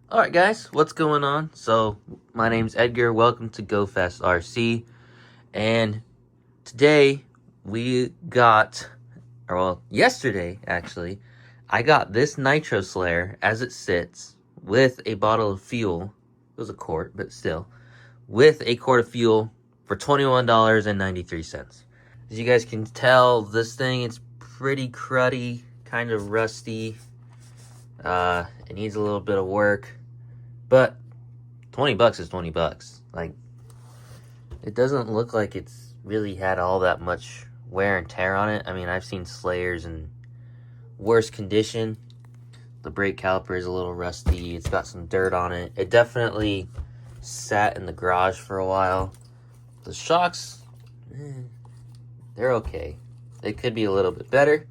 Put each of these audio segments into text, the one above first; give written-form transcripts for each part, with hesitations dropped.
Alright guys, what's going on? So, my name's Edgar, welcome to Go Fast RC, and today we got, yesterday actually, I got this Nitro Slayer as it sits with a bottle of fuel. It was a quart, but still, with a quart of fuel for $21.93. As you guys can tell, this thing, it's pretty cruddy, kind of rusty. It needs a little bit of work. But $20 is $20. Like, it doesn't look like it's really had all that much wear and tear on it. I mean, I've seen Slayers in worse condition. The brake caliper is a little rusty. It's got some dirt on it. It definitely sat in the garage for a while. The shocks, they're okay. They could be a little bit better.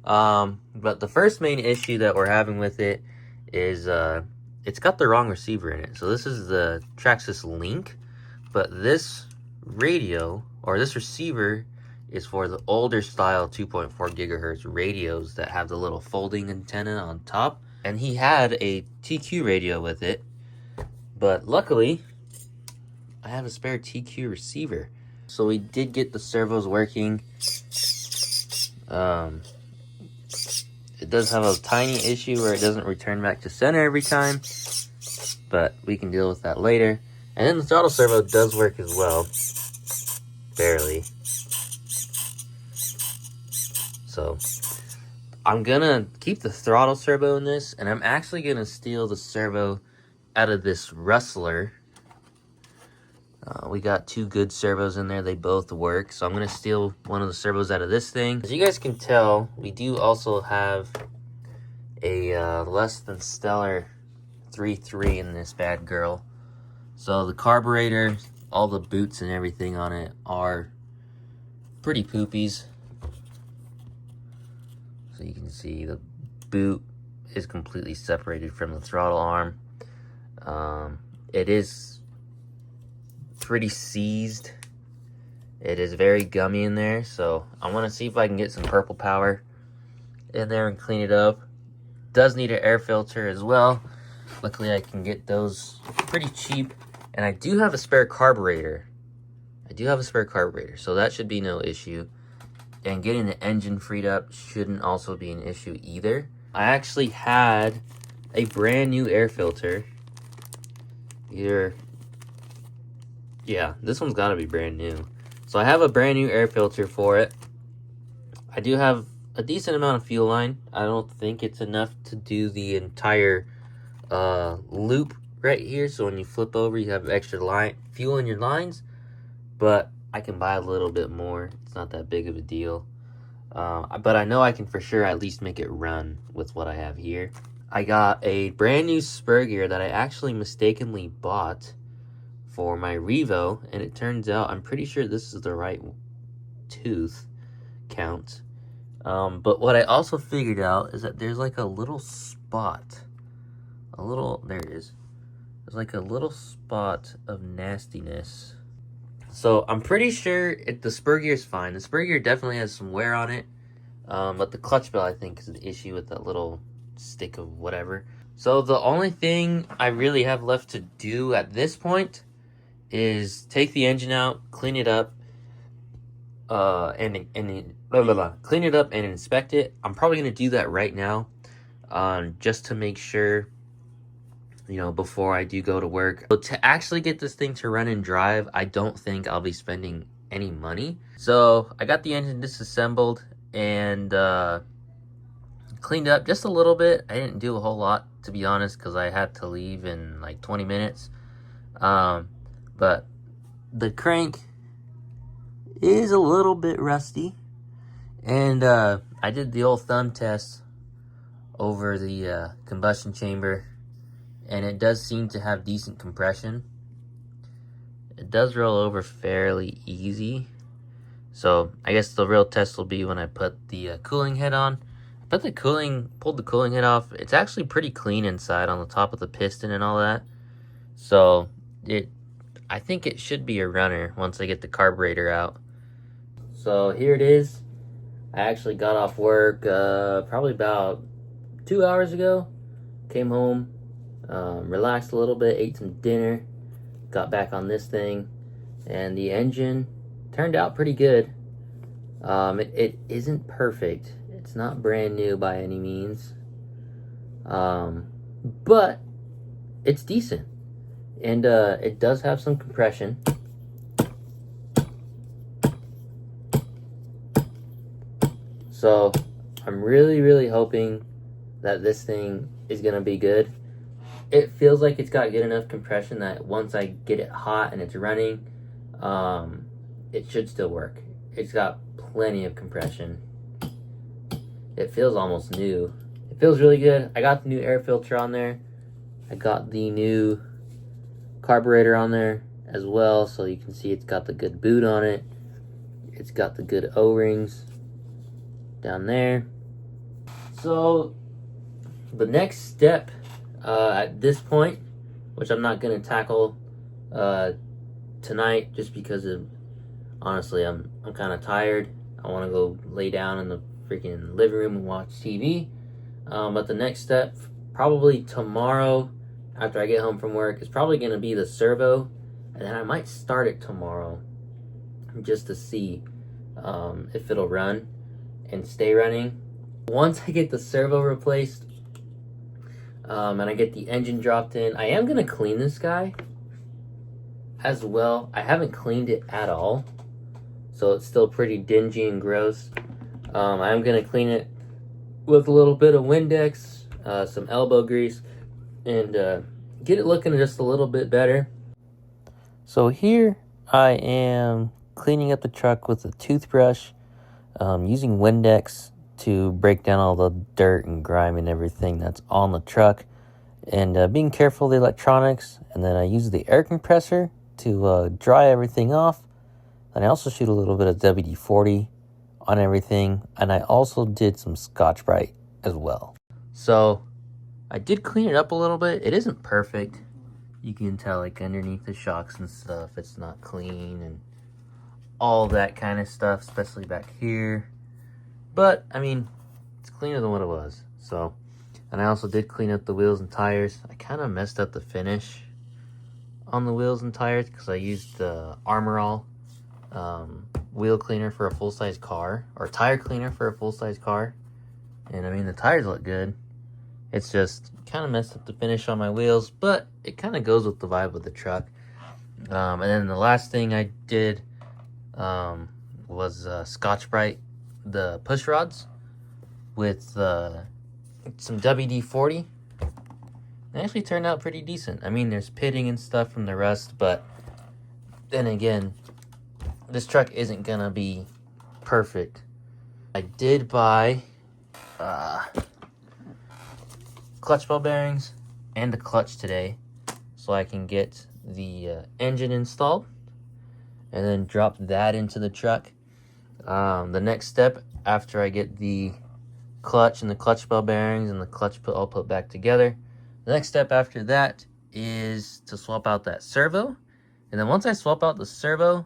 But the first main issue that we're having with it is it's got the wrong receiver in it. So this is the Traxxas Link, but this radio, or this receiver, is for the older style 2.4 gigahertz radios that have the little folding antenna on top. And he had a TQ radio with it, but luckily, I have a spare TQ receiver. So we did get the servos working. It does have a tiny issue where it doesn't return back to center every time, but we can deal with that later. And then the throttle servo does work as well, barely. So I'm gonna keep the throttle servo in this, and I'm actually gonna steal the servo out of this Rustler. We got two good servos in there, they both work, so I'm gonna steal one of the servos out of this thing. As you guys can tell, we do also have a less than stellar 3.3 in this bad girl. So the carburetor, all the boots and everything on it are pretty poopies. So you can see the boot is completely separated from the throttle arm. It is pretty seized. It is very gummy in there, so I want to see if I can get some purple power in there and clean it up. Does need an air filter as well. Luckily I can get those pretty cheap, and I do have a spare carburetor. So that should be no issue. And getting the engine freed up shouldn't also be an issue either. I actually had a brand new air filter. This one's gotta be brand new. So I have a brand new air filter for it. I do have a decent amount of fuel line. I don't think it's enough to do the entire loop right here. So when you flip over, you have extra fuel in your lines. But I can buy a little bit more. It's not that big of a deal. But I know I can for sure at least make it run with what I have here. I got a brand new spur gear that I actually mistakenly bought for my Revo, and it turns out I'm pretty sure this is the right tooth count. But what I also figured out is that there's like a little spot. There it is. There's like a little spot of nastiness. So I'm pretty sure the spur gear is fine. The spur gear definitely has some wear on it. But the clutch bell, I think, is an issue with that little stick of whatever. So the only thing I really have left to do at this point is take the engine out, clean it up, clean it up and inspect it. I'm probably gonna do that right now, just to make sure, before I do go to work. But to actually get this thing to run and drive, I don't think I'll be spending any money. So I got the engine disassembled and cleaned up just a little bit. I didn't do a whole lot, to be honest, because I had to leave in like 20 minutes. But the crank is a little bit rusty, and I did the old thumb test over the combustion chamber, and it does seem to have decent compression. It does roll over fairly easy, so I guess the real test will be when I put the cooling head on. Pulled the cooling head off. It's actually pretty clean inside on the top of the piston and all that, so I think it should be a runner once I get the carburetor out. So here it is. I actually got off work probably about 2 hours ago. Came home, Relaxed a little bit, ate some dinner, got back on this thing, and the engine turned out pretty good. It isn't perfect. It's not brand new by any means. But it's decent. And it does have some compression. So I'm really hoping that this thing is going to be good. It feels like it's got good enough compression that once I get it hot and it's running, it should still work. It's got plenty of compression. It feels almost new. It feels really good. I got the new air filter on there. I got the new carburetor on there as well, so you can see it's got the good boot on it. It's got the good O-rings down there. So the next step at this point, which I'm not going to tackle tonight just because of, honestly, I'm kind of tired. I want to go lay down in the freaking living room and watch TV. But the next step, probably tomorrow after I get home from work, is probably going to be the servo, and then I might start it tomorrow just to see if it'll run and stay running. Once I get the servo replaced and I get the engine dropped in, I am going to clean this guy as well. I haven't cleaned it at all, so it's still pretty dingy and gross. I am going to clean it with a little bit of Windex, some elbow grease, and get it looking just a little bit better. So here I am cleaning up the truck with a toothbrush, using Windex to break down all the dirt and grime and everything that's on the truck, and being careful of the electronics. And then I use the air compressor to dry everything off. And I also shoot a little bit of WD-40 on everything, and I also did some Scotch-Brite as well. So I did clean it up a little bit. It isn't perfect. You can tell, like, underneath the shocks and stuff, it's not clean and all that kind of stuff, especially back here. But I mean, it's cleaner than what it was. So, and I also did clean up the wheels and tires. I kind of messed up the finish on the wheels and tires because I used the Armor All wheel cleaner for a full-size car, or tire cleaner for a full-size car. And I mean, the tires look good. It's just kind of messed up the finish on my wheels, but it kind of goes with the vibe of the truck. And then the last thing I did was Scotch-Brite the push rods with some WD-40. They actually turned out pretty decent. I mean, there's pitting and stuff from the rust, but then again, this truck isn't gonna be perfect. I did buy clutch ball bearings and a clutch today, so I can get the engine installed and then drop that into the truck. The next step after I get the clutch and the clutch ball bearings and the clutch all put back together, the next step after that is to swap out that servo. And then once I swap out the servo,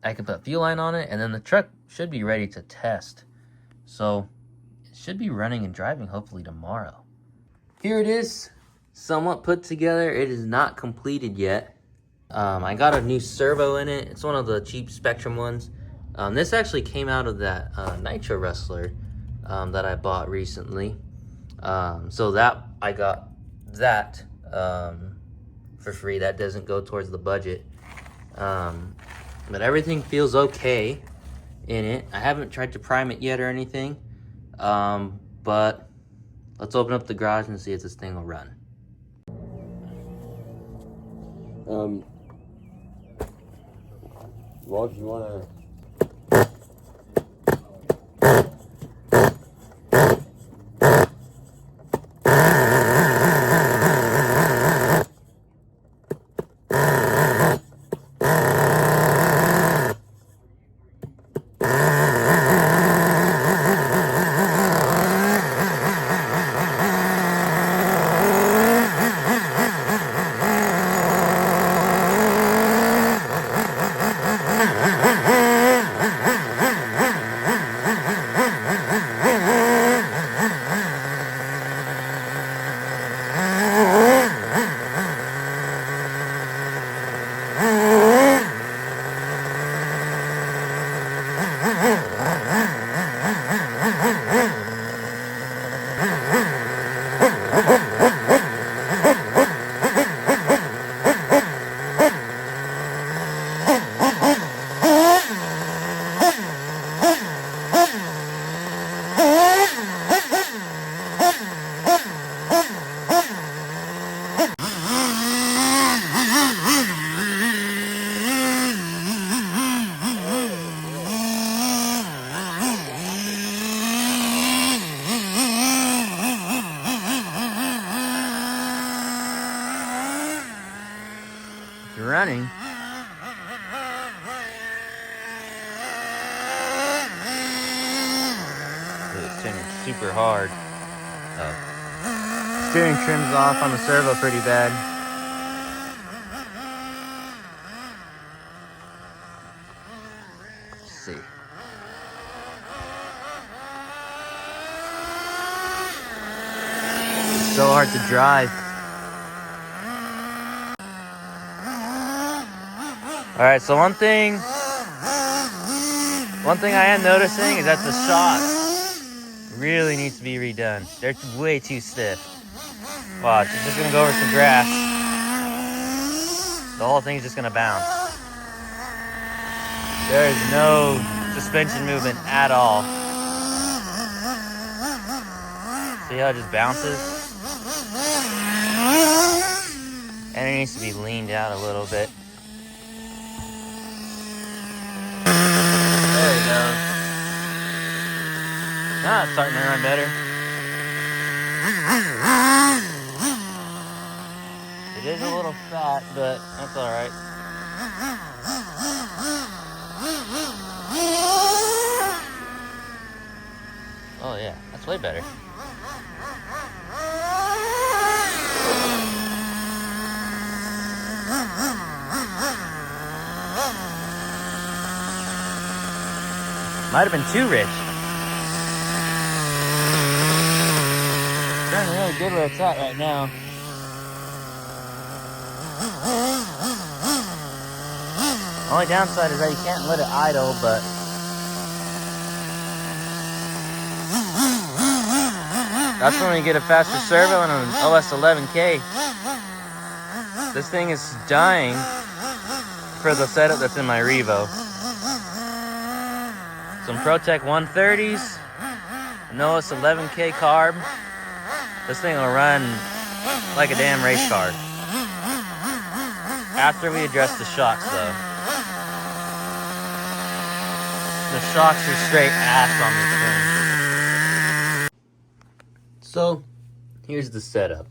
I can put fuel line on it, and then the truck should be ready to test. So it should be running and driving hopefully tomorrow. Here it is, somewhat put together. It is not completed yet. I got a new servo in it. It's one of the cheap Spectrum ones. This actually came out of that Nitro Wrestler that I bought recently. So that I got that for free. That doesn't go towards the budget. But everything feels okay in it. I haven't tried to prime it yet or anything. But let's open up the garage and see if this thing will run. Well, if you want to... It's running. It's turning super hard. Oh. Steering trim's off on the servo pretty bad. Let's see. It's so hard to drive. Alright, so one thing I am noticing is that the shocks really needs to be redone. They're way too stiff. Watch, it's just gonna go over some grass. The whole thing's just gonna bounce. There is no suspension movement at all. See how it just bounces? And it needs to be leaned out a little bit. There we go. Now it's starting to run better. It is a little fat, but that's alright. Oh yeah, that's way better. Might have been too rich. It's running really good where it's at right now. Only downside is that you can't let it idle, but that's when we get a faster servo and an OS 11K. This thing is dying for the setup that's in my Revo. Some ProTech 130s, an OS 11K carb. This thing will run like a damn race car. After we address the shocks though. The shocks are straight ass on this thing. So, here's the setup.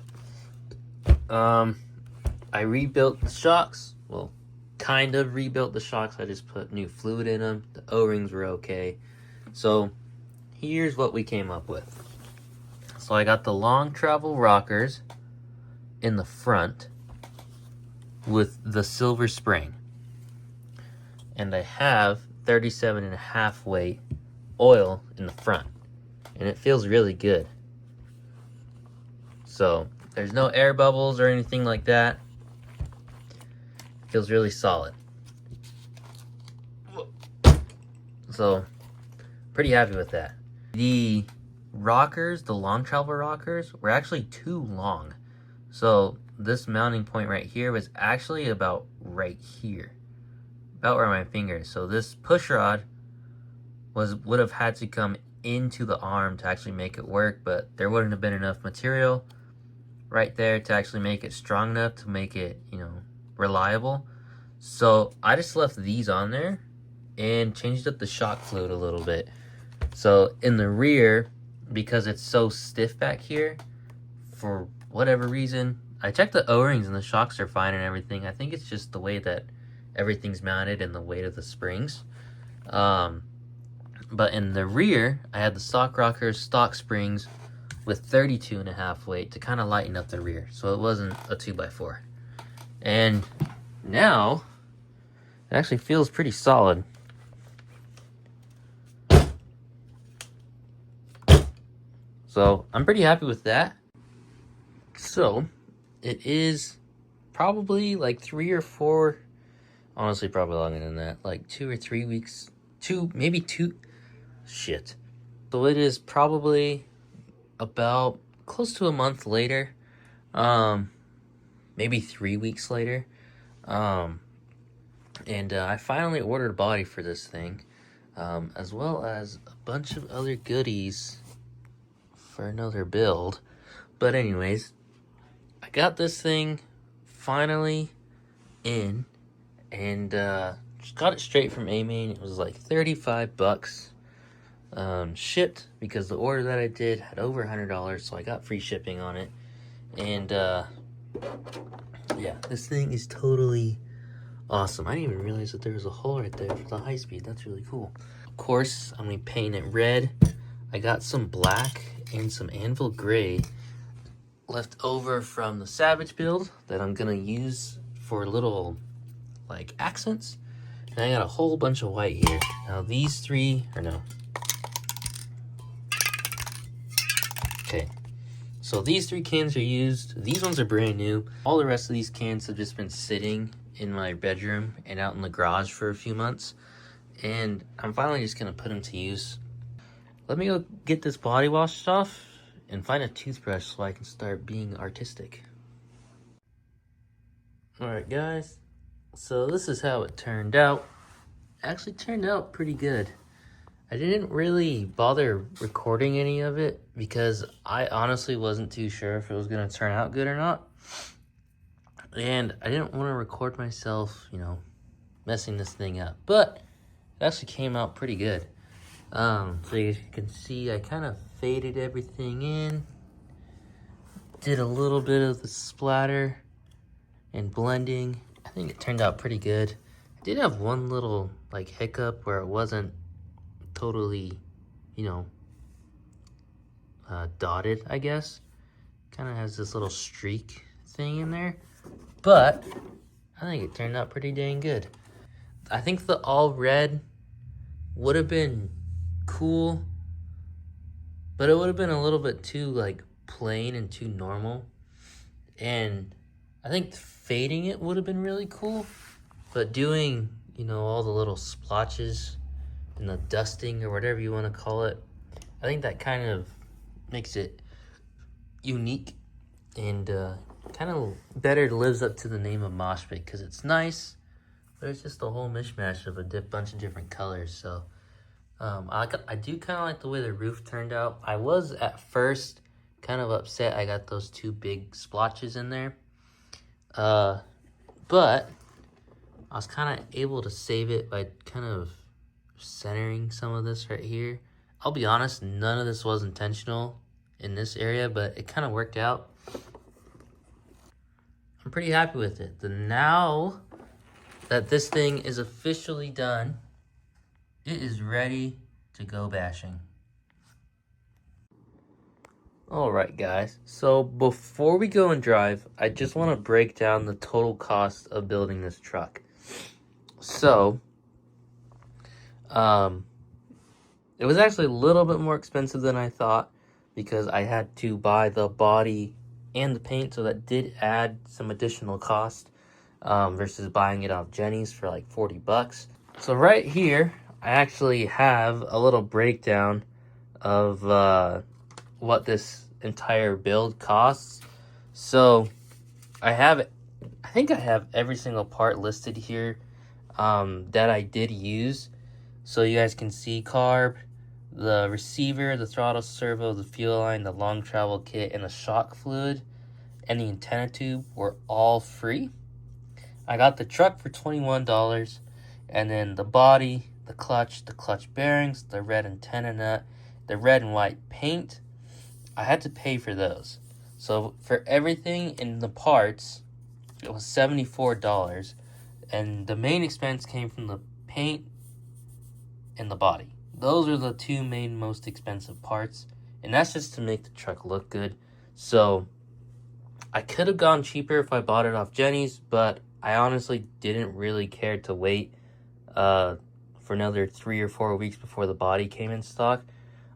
I rebuilt the shocks. Well, kind of rebuilt the shocks. I just put new fluid in them. The O-rings were okay. So, here's what we came up with. So, I got the long travel rockers in the front with the silver spring. And I have 37.5 weight oil in the front. And it feels really good. So, there's no air bubbles or anything like that. It feels really solid. So, pretty happy with that. The rockers, the long travel rockers, were actually too long. So, this mounting point right here was actually about right here. About where my finger is. So, this push rod would have had to come into the arm to actually make it work, but there wouldn't have been enough material right there to actually make it strong enough to make it, reliable. So I just left these on there and changed up the shock fluid a little bit. So in the rear, because it's so stiff back here, for whatever reason, I checked the O-rings and the shocks are fine and everything. I think it's just the way that everything's mounted and the weight of the springs. But in the rear, I had the stock rockers, stock springs with 32.5 weight to kind of lighten up the rear. So it wasn't a 2x4. And now, it actually feels pretty solid. So I'm pretty happy with that. So it is probably like 3 or 4, honestly probably longer than that, like 2 or 3 weeks, maybe 2, shit. So it is probably about close to a month later, maybe 3 weeks later, and I finally ordered a body for this thing, as well as a bunch of other goodies for another build. But anyways, I got this thing finally in, and just got it straight from A-Main. It was like $35. Shipped, because the order that I did had over $100, so I got free shipping on it. And yeah, this thing is totally Awesome. I didn't even realize that there was a hole right there for the high speed. That's really cool. Of course, I'm going to paint it red. I got some black and some anvil gray left over from the Savage build that I'm going to use for little, like, accents. And I got a whole bunch of white here. Now, these three, or no. Okay. So these 3 cans are used. These ones are brand new. All the rest of these cans have just been sitting in my bedroom and out in the garage for a few months. And I'm finally just gonna put them to use. Let me go get this body washed off and find a toothbrush so I can start being artistic. Alright guys, so this is how it turned out. Actually turned out pretty good. I didn't really bother recording any of it because I honestly wasn't too sure if it was gonna turn out good or not. And I didn't want to record myself, you know, messing this thing up. But it actually came out pretty good. So you can see I kind of faded everything in. Did a little bit of the splatter and blending. I think it turned out pretty good. I did have one little like hiccup where it wasn't totally, you know, dotted, I guess. Kind of has this little streak thing in there. But I think it turned out pretty dang good. I think the all red would have been cool, but it would have been a little bit too like plain and too normal. And I think fading it would have been really cool, but doing, you know, all the little splotches and the dusting or whatever you want to call it, I think that kind of makes it unique and kind of better lives up to the name of Mosh Pit because it's nice, but it's just a whole mishmash of a bunch of different colors. So I do kind of like the way the roof turned out. I was at first kind of upset I got those 2 big splotches in there, but I was kind of able to save it by kind of centering some of this right here. I'll be honest, none of this was intentional in this area, but it kind of worked out. I'm pretty happy with it. Now that this thing is officially done, it is ready to go bashing. Alright guys, so before we go and drive, I just want to break down the total cost of building this truck. So, it was actually a little bit more expensive than I thought because I had to buy the body and the paint, so that did add some additional cost versus buying it off Jenny's for like 40 bucks. So right here, I actually have a little breakdown of what this entire build costs. So I think I have every single part listed here that I did use. So you guys can see carb, the receiver, the throttle servo, the fuel line, the long travel kit, and the shock fluid, and the antenna tube were all free. I got the truck for $21, and then the body, the clutch bearings, the red antenna nut, the red and white paint, I had to pay for those. So for everything in the parts, it was $74, and the main expense came from the paint and the body. Those are the 2 main most expensive parts, and that's just to make the truck look good. So I could have gone cheaper if I bought it off Jenny's, but I honestly didn't really care to wait for another 3 or 4 weeks before the body came in stock.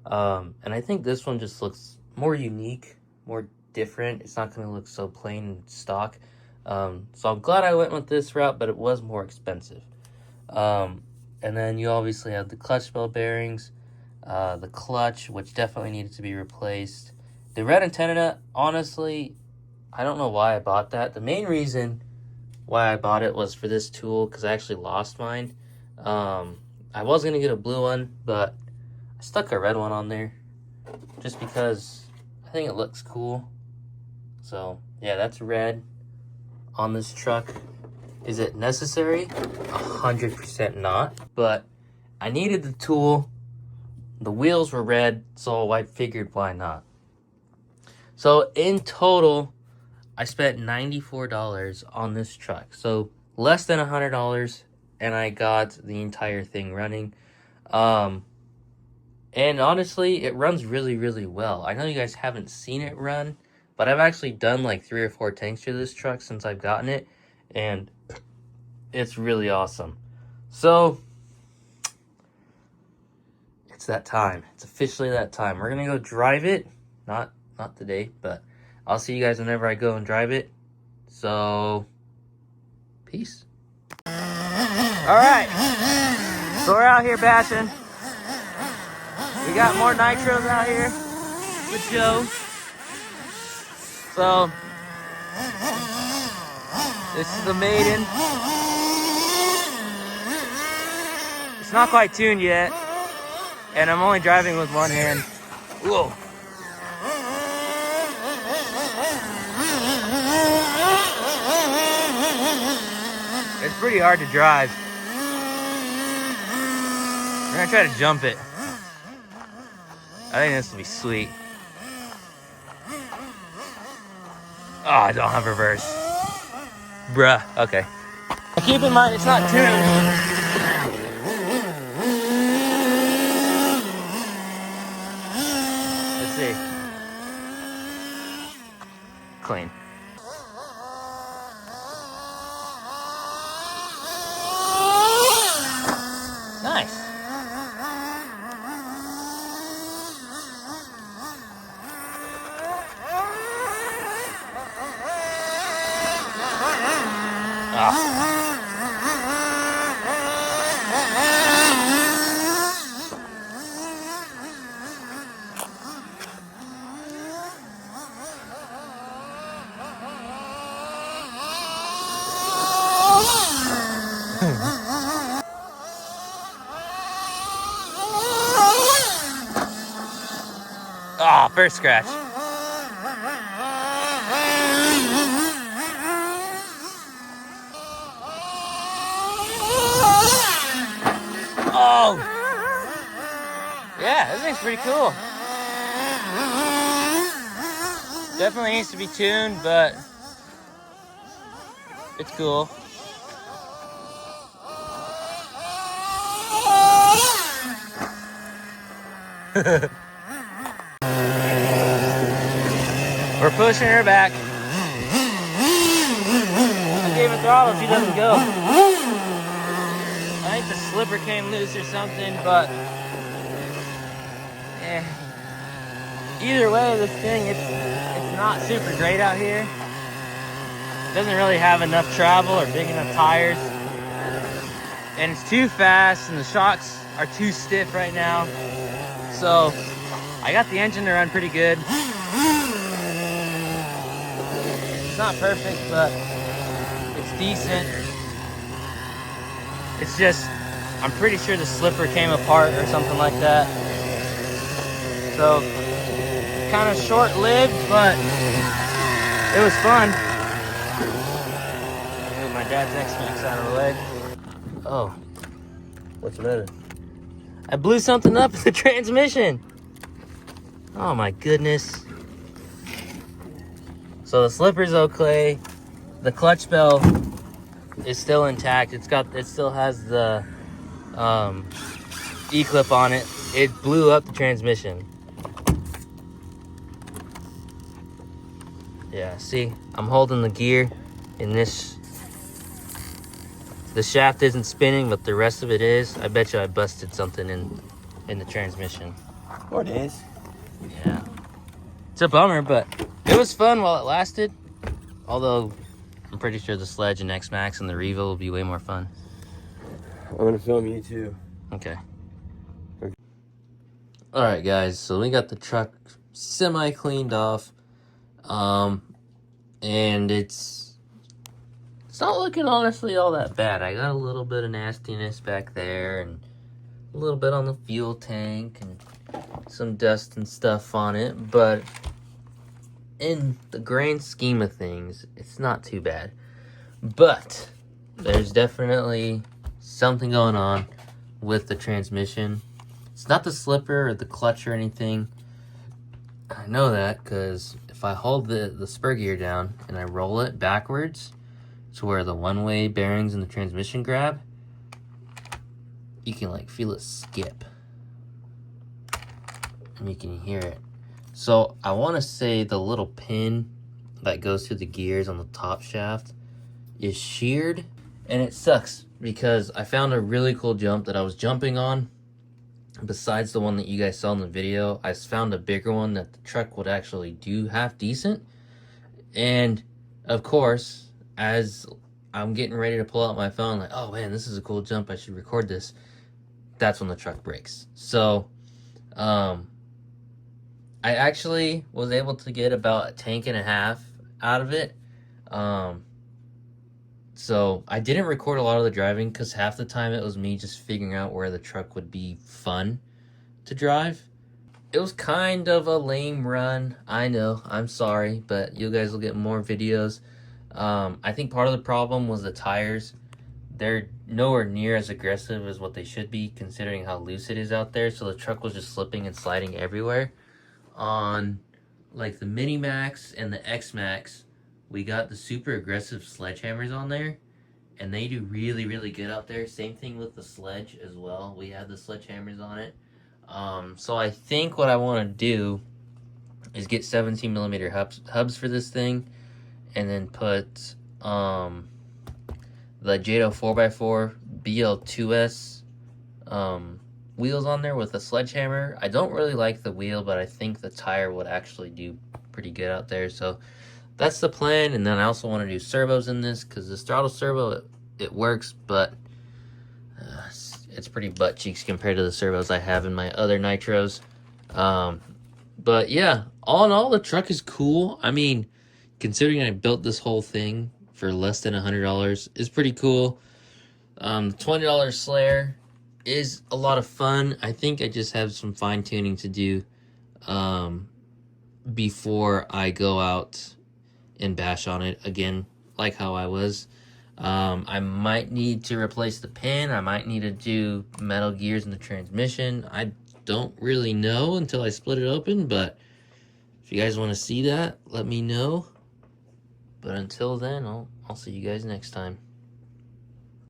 And I think this one just looks more unique, more different. It's not going to look so plain and stock. So I'm glad I went with this route, but it was more expensive. And then you obviously have the clutch bell bearings, the clutch, which definitely needed to be replaced. The red antenna nut, honestly, I don't know why I bought that. The main reason why I bought it was for this tool, because I actually lost mine. I was going to get a blue one, but I stuck a red one on there just because I think it looks cool. So, yeah, that's red on this truck. Is it necessary? 100% not. But I needed the tool. The wheels were red, so I figured why not. So in total, I spent $94 on this truck. So less than $100, and I got the entire thing running. And honestly, it runs really, really well. I know you guys haven't seen it run, but I've actually done like 3 or 4 tanks to this truck since I've gotten it, and it's really awesome. So, it's that time. It's officially that time. We're gonna go drive it. Not today, but I'll see you guys whenever I go and drive it. So, peace. Alright, so we're out here bashing. We got more nitros out here with Joe. So, this is the maiden. It's not quite tuned yet, and I'm only driving with one hand. Whoa. It's pretty hard to drive. We're gonna try to jump it. I think this will be sweet. Oh, I don't have reverse. Bruh, okay. Keep in mind, it's not tuned. Let's see. Clean. Nice. Oh, first scratch. Oh! Yeah, this thing's pretty cool. Definitely needs to be tuned, but it's cool. We're pushing her back. I gave her throttle, she doesn't go. I think the slipper came loose or something, but either way, this thing, it's not super great out here. It doesn't really have enough travel or big enough tires. And it's too fast, and the shocks are too stiff right now. So, I got the engine to run pretty good. It's not perfect, but it's decent. It's just, I'm pretty sure the slipper came apart or something like that. So, kind of short-lived, but it was fun. Move my dad's X-Max out of the way. Oh. What's the matter? I blew something up in the transmission. Oh my goodness. So the slipper's okay. The clutch bell is still intact. It still has the E-clip on it. It blew up the transmission. Yeah, see, I'm holding the gear in this. The shaft isn't spinning, but the rest of it is. I bet you I busted something in the transmission. Or it is. Yeah. It's a bummer, but it was fun while it lasted. Although, I'm pretty sure the Sledge and X-Max and the Revo will be way more fun. I'm gonna film you too. Okay. Alright guys, so we got the truck semi-cleaned off. And it's not looking honestly all that bad. I got a little bit of nastiness back there and a little bit on the fuel tank and some dust and stuff on it, but in the grand scheme of things, it's not too bad. But there's definitely something going on with the transmission. It's not the slipper or the clutch or anything. I know that because if I hold the spur gear down and I roll it backwards, to where the one-way bearings and the transmission grab, you can like feel it skip. And you can hear it. So I want to say the little pin that goes through the gears on the top shaft is sheared, and it sucks because I found a really cool jump that I was jumping on. Besides the one that you guys saw in the video, I found a bigger one that the truck would actually do half decent. And of course, as I'm getting ready to pull out my phone, like, oh man, this is a cool jump, I should record this, that's when the truck breaks. So I actually was able to get about a tank and a half out of it. So I didn't record a lot of the driving because half the time it was me just figuring out where the truck would be fun to drive. It was kind of a lame run. I know, I'm sorry, but you guys will get more videos. I think part of the problem was the tires. They're nowhere near as aggressive as what they should be considering how loose it is out there. So the truck was just slipping and sliding everywhere. On like the Mini Max and the X Max, we got the super aggressive sledgehammers on there, and they do really, really good out there. Same thing with the sledge as well. We had the sledgehammers on it. So I think what I want to do is get 17 millimeter hubs for this thing, and then put the Jado 4x4 BL2S wheels on there with a sledgehammer. I don't really like the wheel, but I think the tire would actually do pretty good out there. So that's the plan. And then I also want to do servos in this because the throttle servo, it works, but it's pretty butt cheeks compared to the servos I have in my other nitros. But yeah, all in all, the truck is cool. I mean, considering I built this whole thing for less than $100 is pretty cool. The $20 Slayer is a lot of fun. I think I just have some fine tuning to do before I go out and bash on it again, like how I was. I might need to replace the pin. I might need to do metal gears in the transmission. I don't really know until I split it open, but if you guys want to see that, let me know. But until then, I'll see you guys next time.